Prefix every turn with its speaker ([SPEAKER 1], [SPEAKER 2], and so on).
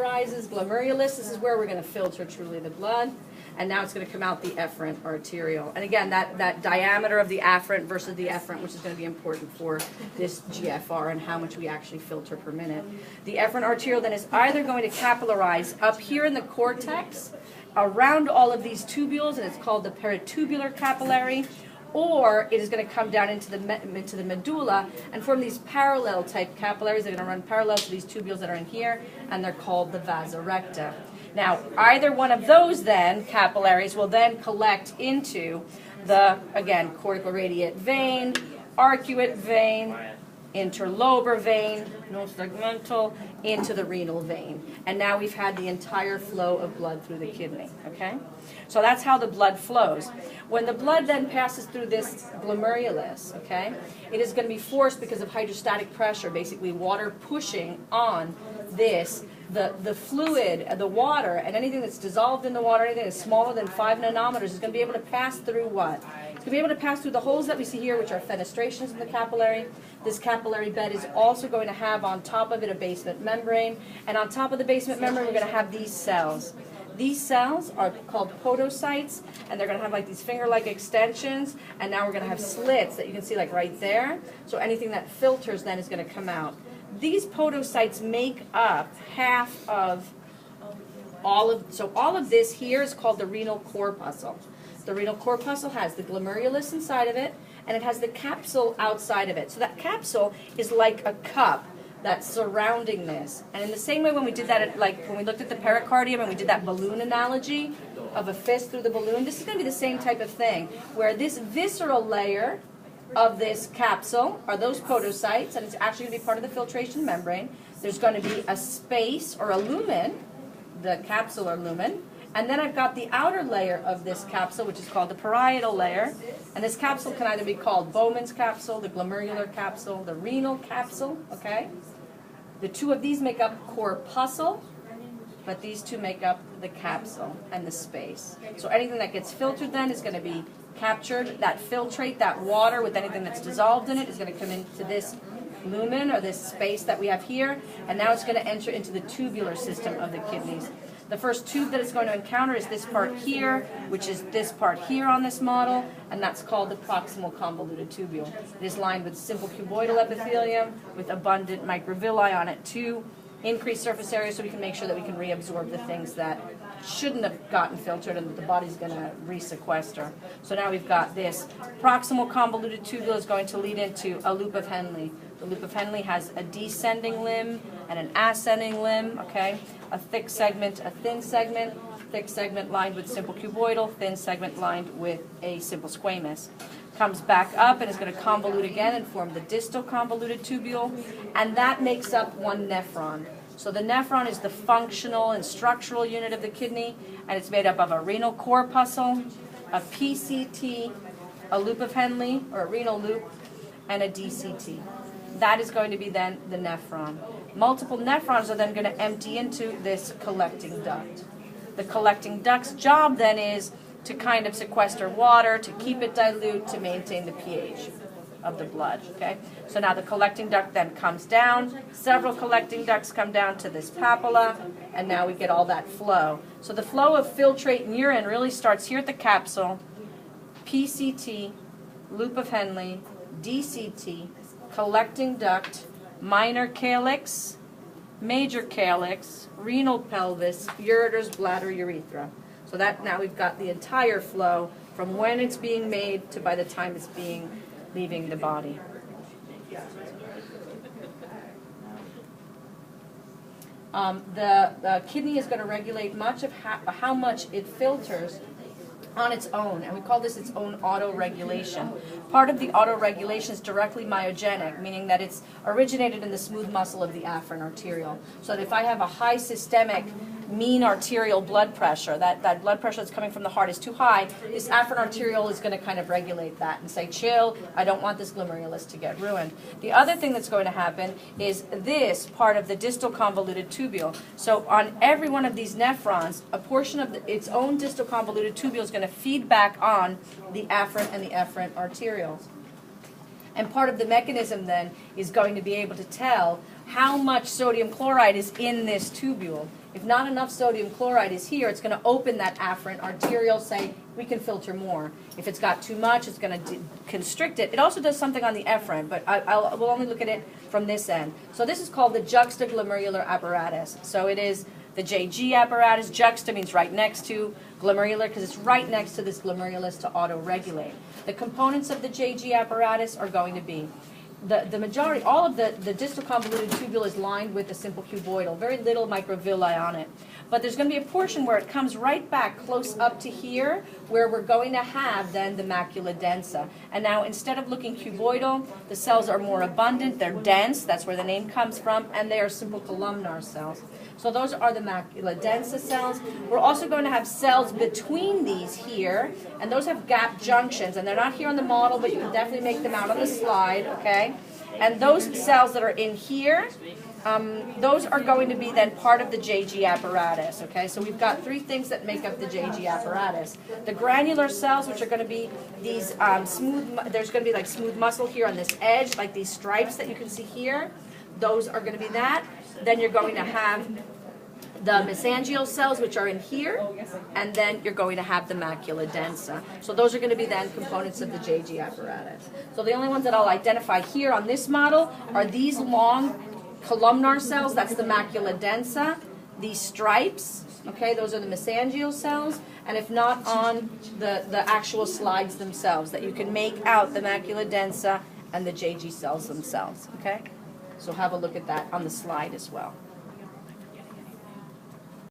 [SPEAKER 1] capillarizes, glomerulus. This is where we're going to filter truly the blood. And now it's going to come out the efferent arterial. And again, that diameter of the afferent versus the efferent, which is going to be important for this GFR and how much we actually filter per minute. The efferent arterial then is either going to capillarize up here in the cortex, around all of these tubules, and it's called the peritubular capillary, or it is going to come down into the medulla and form these parallel type capillaries. They're going to run parallel to these tubules that are in here, and they're called the vasa recta. Now, either one of those then, capillaries, will then collect into the, again, cortical radiate vein, arcuate vein, interlobar vein, no segmental, into the renal vein. And now we've had the entire flow of blood through the kidney, okay? So that's how the blood flows. When the blood then passes through this glomerulus, okay, it is going to be forced because of hydrostatic pressure, basically water pushing on this, the fluid, the water, and anything that's dissolved in the water, anything that's smaller than 5 nanometers is going to be able to pass through what? It's going to be able to pass through the holes that we see here, which are fenestrations in the capillary. This capillary bed is also going to have on top of it a basement membrane, and on top of the basement membrane we're going to have these cells. These cells are called podocytes, and they're going to have like these finger-like extensions, and now we're going to have slits that you can see like right there. So anything that filters then is going to come out. These podocytes make up half of all of this here is called the renal corpuscle. The renal corpuscle has the glomerulus inside of it, and it has the capsule outside of it. So that capsule is like a cup that's surrounding this. And in the same way when we did that, like when we looked at the pericardium and we did that balloon analogy of a fist through the balloon, this is going to be the same type of thing, where this visceral layer of this capsule are those podocytes, and it's actually going to be part of the filtration membrane. There's going to be a space or a lumen, the capsular lumen, and then I've got the outer layer of this capsule, which is called the parietal layer, and this capsule can either be called Bowman's capsule, the glomerular capsule, the renal capsule, okay? The two of these make up corpuscle, but these two make up the capsule and the space. So anything that gets filtered then is going to be captured. That filtrate, that water with anything that's dissolved in it, is going to come into this lumen or this space that we have here, and now it's going to enter into the tubular system of the kidneys. The first tube that it's going to encounter is this part here, which is this part here on this model, and that's called the proximal convoluted tubule. It is lined with simple cuboidal epithelium with abundant microvilli on it to increase surface area so we can make sure that we can reabsorb the things that shouldn't have gotten filtered and that the body's going to resequester. So now we've got this proximal convoluted tubule is going to lead into a loop of Henle. The loop of Henle has a descending limb and an ascending limb, okay? A thick segment, a thin segment lined with simple cuboidal, thin segment lined with a simple squamous. Comes back up and is going to convolute again and form the distal convoluted tubule, and that makes up one nephron. So the nephron is the functional and structural unit of the kidney, and it's made up of a renal corpuscle, a PCT, a loop of Henle, or a renal loop, and a DCT. That is going to be then the nephron. Multiple nephrons are then going to empty into this collecting duct. The collecting duct's job then is to kind of sequester water, to keep it dilute, to maintain the pH of the blood, okay? So now the collecting duct then comes down, several collecting ducts come down to this papilla, and now we get all that flow. So the flow of filtrate and urine really starts here at the capsule, PCT, loop of Henle, DCT, collecting duct, minor calyx, major calyx, renal pelvis, ureters, bladder, urethra. So that now we've got the entire flow from when it's being made to by the time it's leaving the body. The kidney is going to regulate much of how much it filters on its own, and we call this its own auto-regulation. Part of the auto-regulation is directly myogenic, meaning that it's originated in the smooth muscle of the afferent arteriole. So that if I have a high systemic mean arterial blood pressure, that blood pressure that's coming from the heart is too high, this afferent arteriole is going to kind of regulate that and say, chill, I don't want this glomerulus to get ruined. The other thing that's going to happen is this part of the distal convoluted tubule. So on every one of these nephrons, a portion of its own distal convoluted tubule is going to feed back on the afferent and the efferent arterioles. And part of the mechanism then is going to be able to tell how much sodium chloride is in this tubule. If not enough sodium chloride is here, it's going to open that afferent arteriole, say we can filter more. If it's got too much, it's going to constrict it. It also does something on the efferent, but we'll only look at it from this end. So this is called the juxtaglomerular apparatus. So it is the JG apparatus. Juxta means right next to, glomerular because it's right next to this glomerulus to auto-regulate. The components of the JG apparatus are going to be the majority, all of the distal convoluted tubule is lined with a simple cuboidal, very little microvilli on it. But there's going to be a portion where it comes right back close up to here, where we're going to have then the macula densa. And now instead of looking cuboidal, the cells are more abundant, they're dense, that's where the name comes from, and they are simple columnar cells. So those are the macula densa cells. We're also going to have cells between these here, and those have gap junctions, and they're not here on the model, but you can definitely make them out on the slide, okay? And those cells that are in here, those are going to be then part of the JG apparatus, okay? So we've got three things that make up the JG apparatus. The granular cells, which are going to be these there's going to be like smooth muscle here on this edge, like these stripes that you can see here. Those are going to be that. Then you're going to have the mesangial cells, which are in here, and then you're going to have the macula densa. So those are going to be then components of the JG apparatus. So the only ones that I'll identify here on this model are these long columnar cells, that's the macula densa, these stripes, okay, those are the mesangial cells, and if not on the actual slides themselves, that you can make out the macula densa and the JG cells themselves, okay? So have a look at that on the slide as well.